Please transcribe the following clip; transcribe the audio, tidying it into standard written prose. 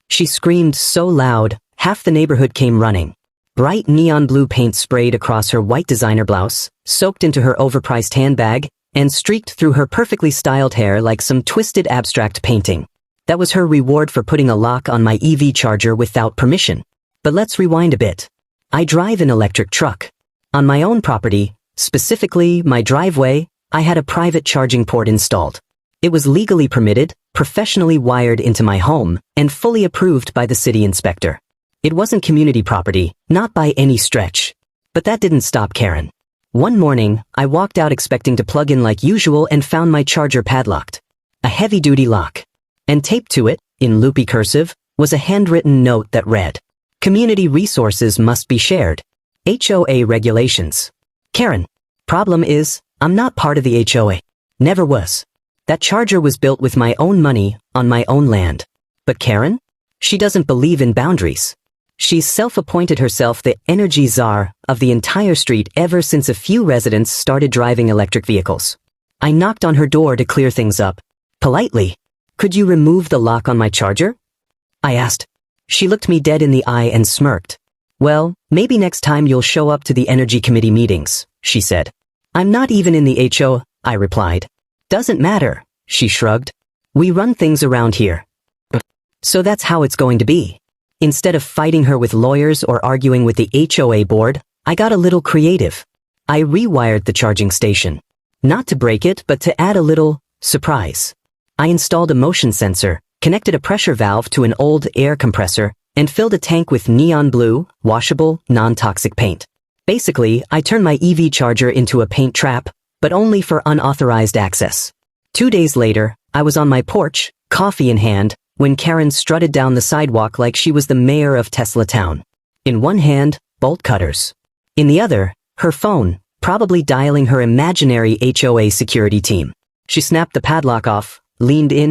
She screamed so loud, half the neighborhood came running. Bright neon blue paint sprayed across her white designer blouse, soaked into her overpriced handbag, and streaked through her perfectly styled hair like some twisted abstract painting. That was her reward for putting a lock on my EV charger without permission. But let's rewind a bit. I drive an electric truck. On my own property, specifically my driveway, I had a private charging port installed. It was legally permitted, professionally wired into my home, and fully approved by the city inspector. It wasn't community property, not by any stretch. But that didn't stop Karen. One morning, I walked out expecting to plug in like usual and found my charger padlocked. A heavy-duty lock. And taped to it, in loopy cursive, was a handwritten note that read, "Community resources must be shared. HOA regulations." Karen. Problem is, I'm not part of the HOA. Never was. That charger was built with my own money, on my own land. But Karen? She doesn't believe in boundaries. She's self-appointed herself the energy czar of the entire street ever since a few residents started driving electric vehicles. I knocked on her door to clear things up. Politely. "Could you remove the lock on my charger?" I asked. She looked me dead in the eye and smirked. "Well, maybe next time you'll show up to the energy committee meetings," she said. "I'm not even in the HOA," I replied. "Doesn't matter," she shrugged. "We run things around here." So that's how it's going to be. Instead of fighting her with lawyers or arguing with the HOA board, I got a little creative. I rewired the charging station. Not to break it, but to add a little surprise. I installed a motion sensor, connected a pressure valve to an old air compressor, and filled a tank with neon blue, washable, non-toxic paint. Basically, I turned my EV charger into a paint trap, but only for unauthorized access. 2 days later, I was on my porch, coffee in hand, when Karen strutted down the sidewalk like she was the mayor of Tesla Town. In one hand, bolt cutters. In the other, her phone, probably dialing her imaginary HOA security team. She snapped the padlock off, leaned in,